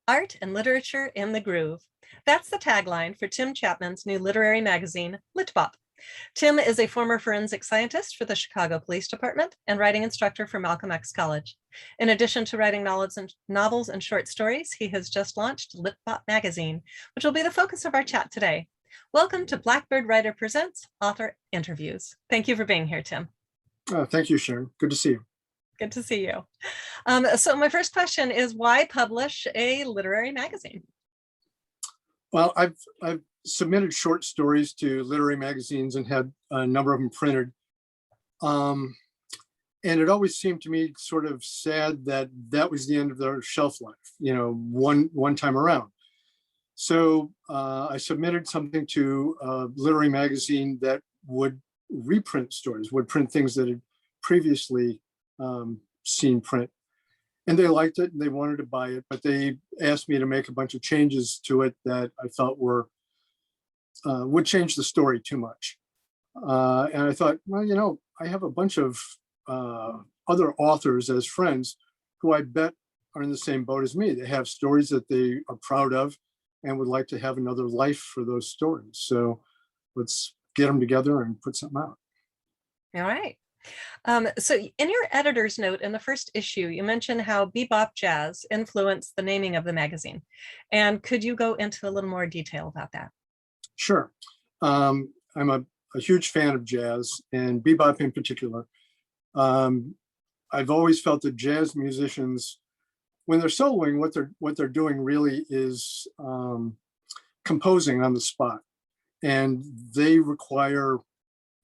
Art and Literature in the Groove. That's the tagline for Tim Chapman's new literary magazine, Litbop. Tim is a former forensic scientist for the Chicago Police Department and writing instructor for Malcolm X College. In addition to writing novels and short stories, he has just launched Litbop magazine, which will be the focus of our chat today. Welcome to Blackbird Writer Presents Author Interviews. Thank you for being here, Tim. Thank you, Sharon. Good to see you. Good to see you. So my first question is, why publish a literary magazine? Well, I've submitted short stories to literary magazines and had a number of them printed. And it always seemed to me sort of sad that that was the end of their shelf life, one time around. So I submitted something to a literary magazine that would reprint stories, would print things that had previously seen print. And they liked it and they wanted to buy it, but they asked me to make a bunch of changes to it that I felt would change the story too much. And I thought, well, I have a bunch of other authors as friends who I bet are in the same boat as me. They have stories that they are proud of and would like to have another life for those stories. So let's get them together and put something out. All right. So in your editor's note in the first issue, you mentioned how bebop jazz influenced the naming of the magazine. And could you go into a little more detail about that? Sure. I'm a huge fan of jazz and bebop in particular. I've always felt that jazz musicians, when they're soloing, what they're doing really is composing on the spot. And they require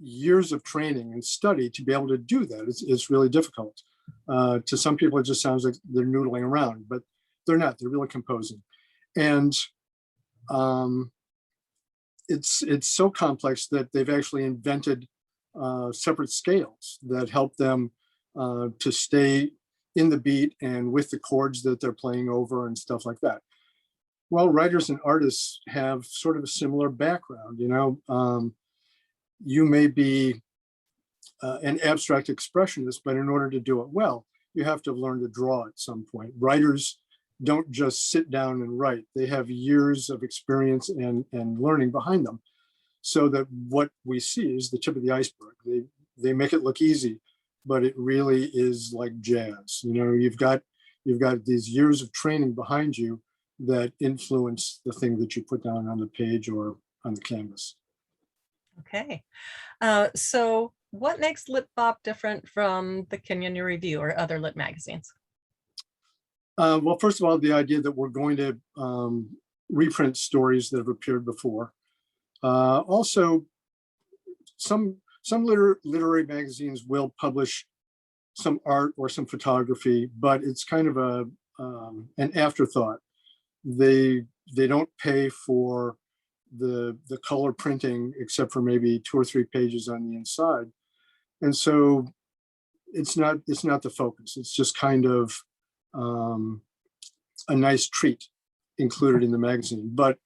years of training and study to be able to do that. It's really difficult. To some people, it just sounds like they're noodling around, but they're not. They're really composing. And it's so complex that they've actually invented separate scales that help them to stay in the beat and with the chords that they're playing over and stuff like that. Well, writers and artists have sort of a similar background, you may be an abstract expressionist, but in order to do it well, you have to learn to draw at some point. Writers don't just sit down and write. They have years of experience and learning behind them, so that what we see is the tip of the iceberg. They make it look easy, but it really is like jazz. You've got these years of training behind you that influence the thing that you put down on the page or on the canvas. Okay. So what makes Litbop different from the Kenyon New Review or other lit magazines? Well, first of all, the idea that we're going to reprint stories that have appeared before. Also, some literary magazines will publish some art or some photography, but it's kind of an afterthought. They don't pay for the color printing except for maybe 2 or 3 pages on the inside, and so it's not the focus. It's just kind of a nice treat included in the magazine. But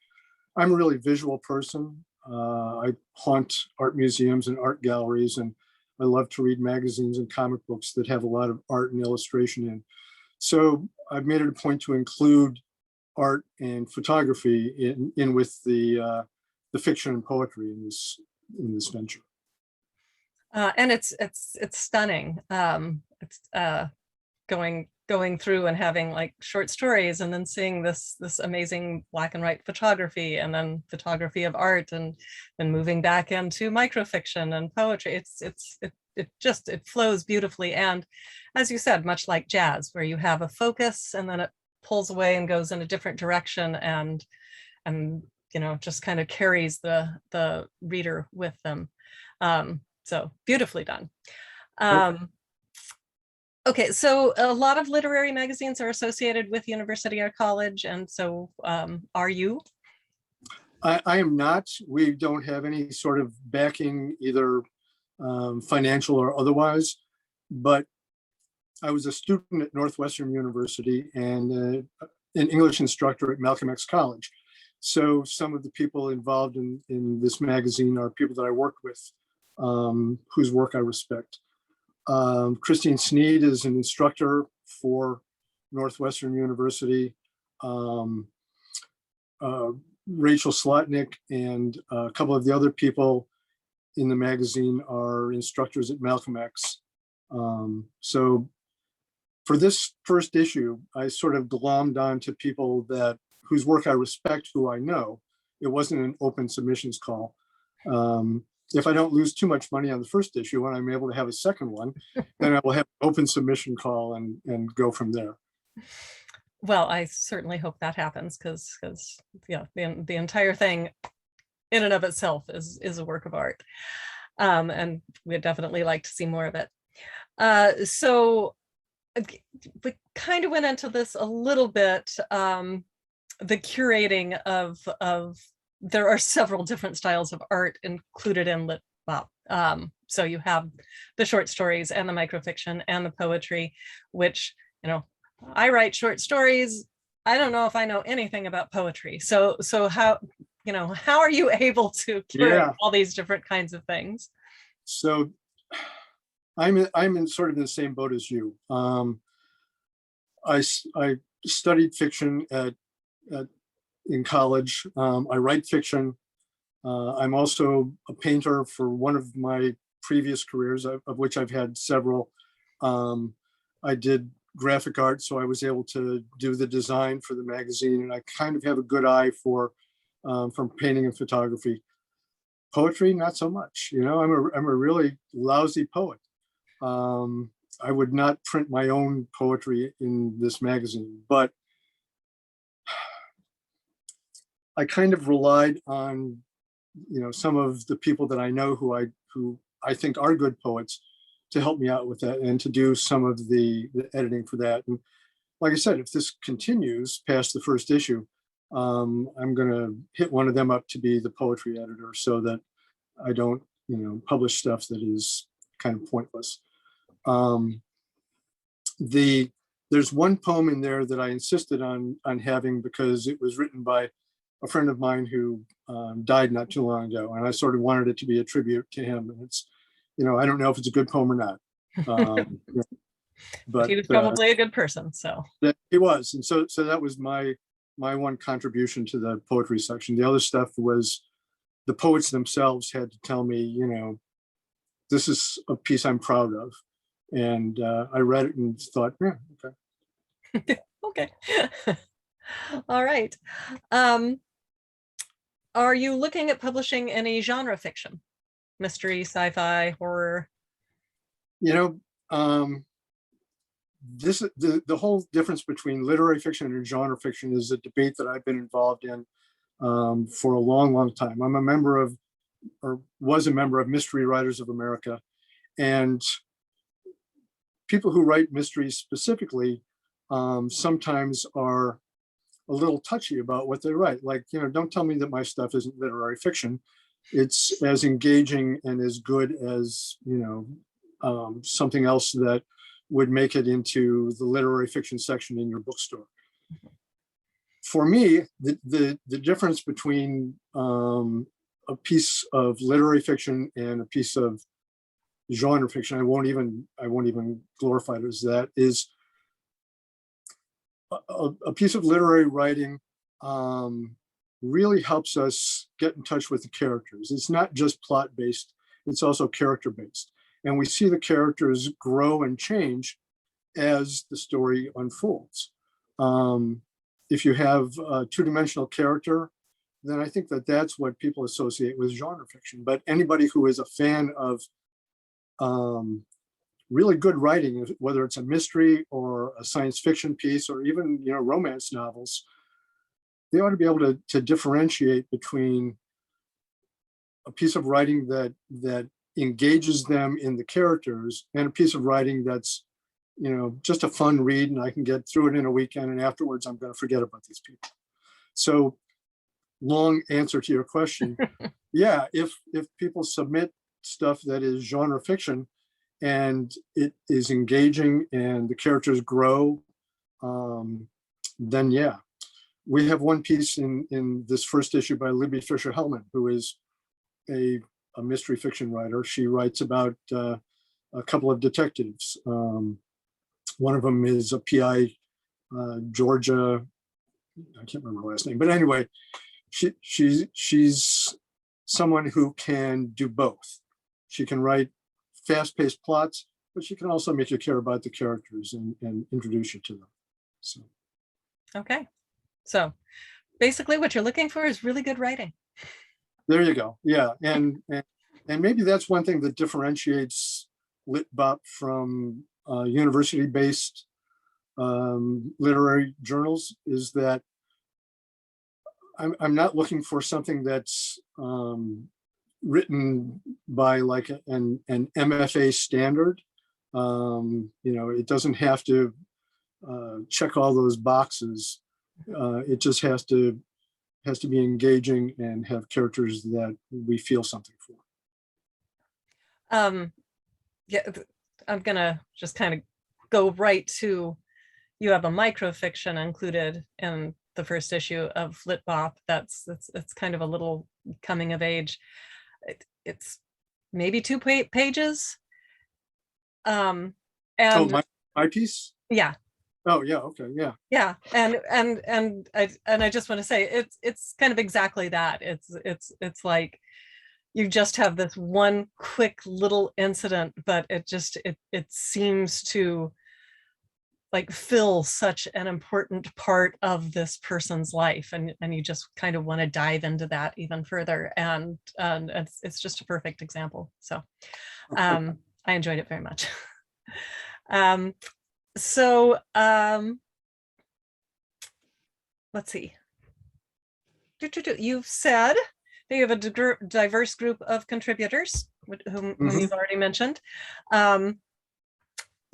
I'm a really visual person. I haunt art museums and art galleries, and I love to read magazines and comic books that have a lot of art and illustration in. So I've made it a point to include art and photography in with the fiction and poetry in this venture. And it's stunning. It's going through and having like short stories, and then seeing this amazing black and white photography, and then photography of art, and then moving back into microfiction and poetry. It flows beautifully. And as you said, much like jazz, where you have a focus and then it pulls away and goes in a different direction, and just kind of carries the reader with them. So beautifully done. Okay, so a lot of literary magazines are associated with university or college, and so are you? I am not. We don't have any sort of backing, either financial or otherwise, but I was a student at Northwestern University and an English instructor at Malcolm X College. So some of the people involved in this magazine are people that I worked with, whose work I respect. Christine Sneed is an instructor for Northwestern University. um, Rachel Slotnick and a couple of the other people in the magazine are instructors at Malcolm X. So for this first issue, I sort of glommed on to people whose work I respect, who I know. It wasn't an open submissions call. If I don't lose too much money on the first issue and I'm able to have a second one, then I will have an open submission call and go from there. Well, I certainly hope that happens because yeah, the entire thing in and of itself is a work of art. And we'd definitely like to see more of it. So we kind of went into this a little bit, the curating of there are several different styles of art included in Litbop. So you have the short stories and the microfiction and the poetry, which, I write short stories. I don't know if I know anything about poetry. So how are you able to curate all these different kinds of things? So I'm in sort of the same boat as you. I studied fiction in college. I write fiction. I'm also a painter for one of my previous careers, of which I've had several. I did graphic art, so I was able to do the design for the magazine, and I kind of have a good eye for from painting and photography. Poetry, not so much. I'm a really lousy poet. I would not print my own poetry in this magazine, but I kind of relied on, some of the people that I know who I think are good poets to help me out with that and to do some of the editing for that. And like I said, if this continues past the first issue, I'm going to hit one of them up to be the poetry editor so that I don't, publish stuff that is kind of pointless. There's one poem in there that I insisted on having because it was written by a friend of mine who died not too long ago, and I sort of wanted it to be a tribute to him. And it's, I don't know if it's a good poem or not, but he was probably a good person. So he was, and so that was my one contribution to the poetry section. The other stuff was the poets themselves had to tell me, this is a piece I'm proud of. And I read it and thought, yeah, okay. Okay. All right. Are you looking at publishing any genre fiction? Mystery, sci-fi, horror? The whole difference between literary fiction and genre fiction is a debate that I've been involved in for a long, long time. I'm a member of, or was a member of, Mystery Writers of America. And people who write mysteries specifically sometimes are a little touchy about what they write. Like, don't tell me that my stuff isn't literary fiction. It's as engaging and as good as, something else that would make it into the literary fiction section in your bookstore. For me, the difference between a piece of literary fiction and a piece of genre fiction, I won't even glorify it as that, is a piece of literary writing really helps us get in touch with the characters. It's not just plot based, it's also character based. And we see the characters grow and change as the story unfolds. If you have a two-dimensional character, then I think that that's what people associate with genre fiction. But anybody who is a fan of really good writing, whether it's a mystery or a science fiction piece or even romance novels, they ought to be able to differentiate between a piece of writing that engages them in the characters and a piece of writing that's just a fun read and I can get through it in a weekend and afterwards I'm going to forget about these people. So, long answer to your question. Yeah, if people submit stuff that is genre fiction and it is engaging and the characters grow, then yeah. We have one piece in this first issue by Libby Fisher-Hellman, who is a mystery fiction writer. She writes about a couple of detectives. One of them is a PI, Georgia I can't remember her last name, but anyway, she's someone who can do both. She can write fast-paced plots, but she can also make you care about the characters and introduce you to them. So Okay. So basically what you're looking for is really good writing. there you go. Yeah. And maybe that's one thing that differentiates Litbop from university-based literary journals, is that I'm not looking for something that's written by like an MFA standard. It doesn't have to check all those boxes. It just has to be engaging and have characters that we feel something for. Yeah, I'm gonna just kind of go right to, you have a microfiction included in the first issue of Litbop. It's kind of a little coming of age. It's maybe 2 pages. And my piece. Yeah. Oh yeah. Okay. Yeah. Yeah. And I just want to say it's kind of exactly that. It's like you just have this one quick little incident, but it seems to like fill such an important part of this person's life, and you just kind of want to dive into that even further, and it's just a perfect example. So I enjoyed it very much. Let's see. You've said that you have a diverse group of contributors, whom you've already mentioned.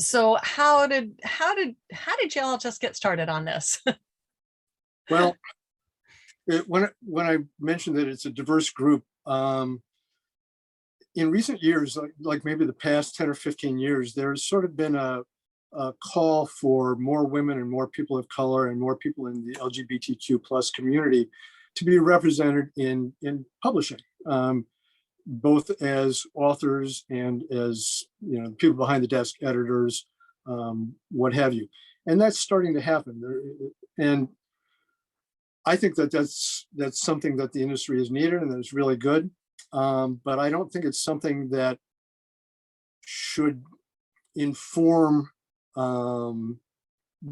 So how did y'all just get started on this? Well, when I mentioned that it's a diverse group, in recent years, like maybe the past 10 or 15 years, there's sort of been a call for more women and more people of color and more people in the LGBTQ plus community to be represented in publishing, both as authors and as people behind the desk, editors, what have you. And that's starting to happen. And I think that that's something that the industry has needed and that is really good. But I don't think it's something that should inform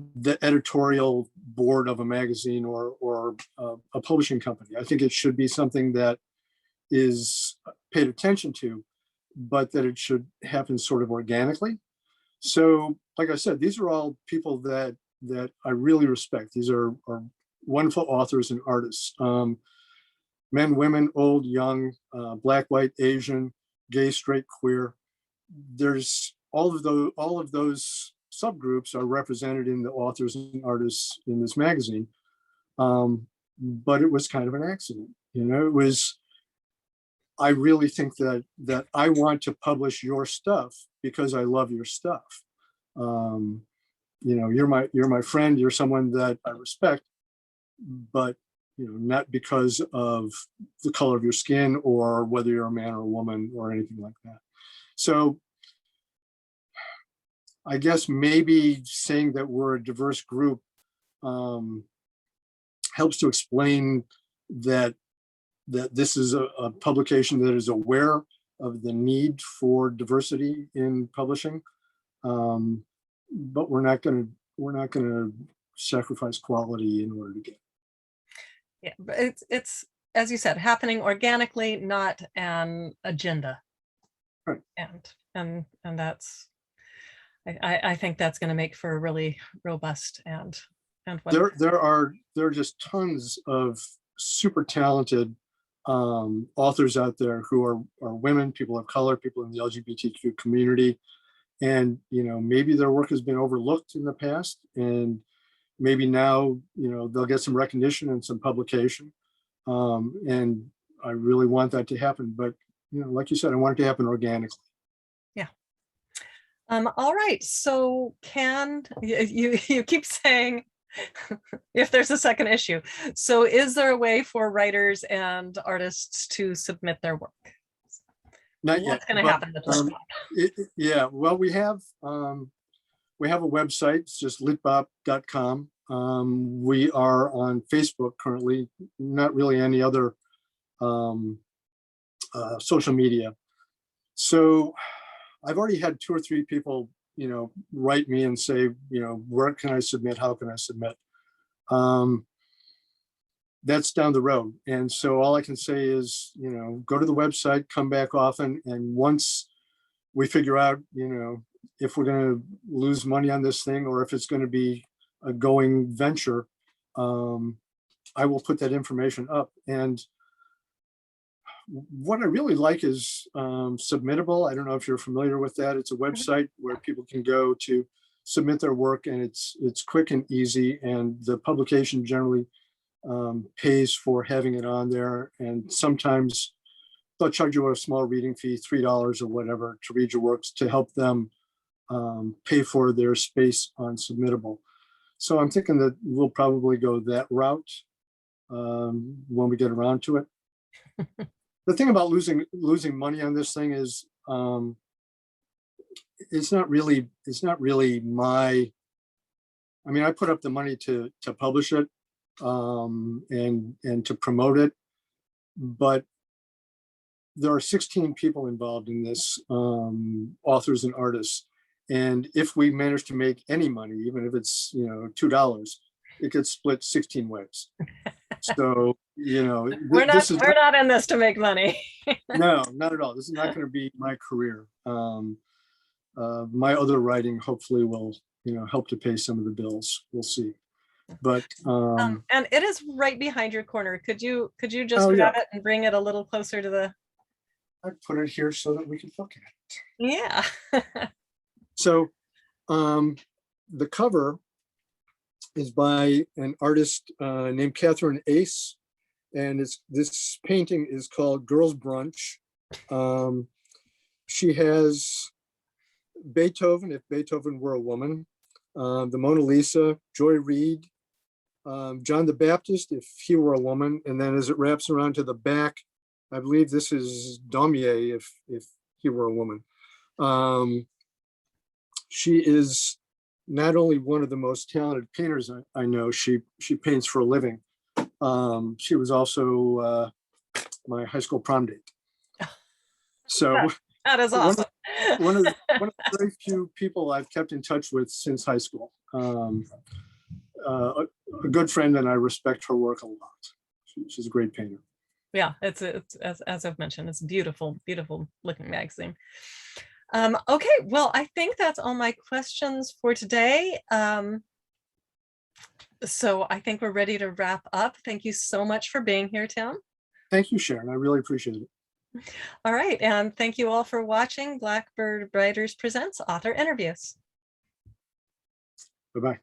the editorial board of a magazine or a publishing company. I think it should be something that is paid attention to, but that it should happen sort of organically. So, like I said, these are all people that I really respect. These are wonderful authors and artists. Men, women, old, young, black, white, Asian, gay, straight, queer. There's all of those subgroups are represented in the authors and artists in this magazine. But it was kind of an accident. It was, I really think that I want to publish your stuff because I love your stuff. You're my friend, you're someone that I respect, but not because of the color of your skin or whether you're a man or a woman or anything like that. So I guess maybe saying that we're a diverse group helps to explain that this is a publication that is aware of the need for diversity in publishing, but we're not going to sacrifice quality in order to get. Yeah, but it's as you said, happening organically, not an agenda. Right. And that's, I think that's going to make for a really robust and there are just tons of super talented authors out there who are women, people of color, people in the LGBTQ community, and maybe their work has been overlooked in the past, and maybe now they'll get some recognition and some publication, and I really want that to happen. But like you said, I want it to happen organically. Yeah. All right. So you keep saying if there's a second issue. So is there a way for writers and artists to submit their work? Not What's yet. going to happen to this? Yeah. Well, we have a website. It's just litbop.com. We are on Facebook currently, not really any other social media. So I've already had 2 or 3 people, write me and say, where can I submit? How can I submit? That's down the road. And so all I can say is, go to the website, come back often. And once we figure out, if we're going to lose money on this thing or if it's going to be a going venture, I will put that information up. And what I really like is Submittable. I don't know if you're familiar with that. It's a website where people can go to submit their work, and it's quick and easy. And the publication generally pays for having it on there. And sometimes they'll charge you a small reading fee, $3 or whatever, to read your works to help them pay for their space on Submittable. So I'm thinking that we'll probably go that route when we get around to it. The thing about losing money on this thing is it's not really my. I mean, I put up the money to publish it and to promote it, but there are 16 people involved in this, authors and artists. And if we manage to make any money, even if it's $2, it gets split 16 ways. So we're not in this to make money. No, not at all. This is not going to be my career. My other writing hopefully will help to pay some of the bills. We'll see. But and it is right behind your corner. Could you just grab it and bring it a little closer to the. I put it here so that we can look at it. Yeah. So the cover is by an artist named Catherine Ace, and this painting is called Girls Brunch. She has Beethoven, if Beethoven were a woman, the Mona Lisa, Joy Reid, John the Baptist, if he were a woman, and then as it wraps around to the back, I believe this is Daumier, if he were a woman. She is not only one of the most talented painters I know, she paints for a living. She was also my high school prom date. So that is awesome. One of the very few people I've kept in touch with since high school. A good friend, and I respect her work a lot. She's a great painter. Yeah, it's as I've mentioned, it's beautiful looking magazine. Okay, well, I think that's all my questions for today. So I think we're ready to wrap up. Thank you so much for being here, Tim. Thank you, Sharon. I really appreciate it. All right, and thank you all for watching Blackbird Writers Presents Author Interviews. Bye-bye.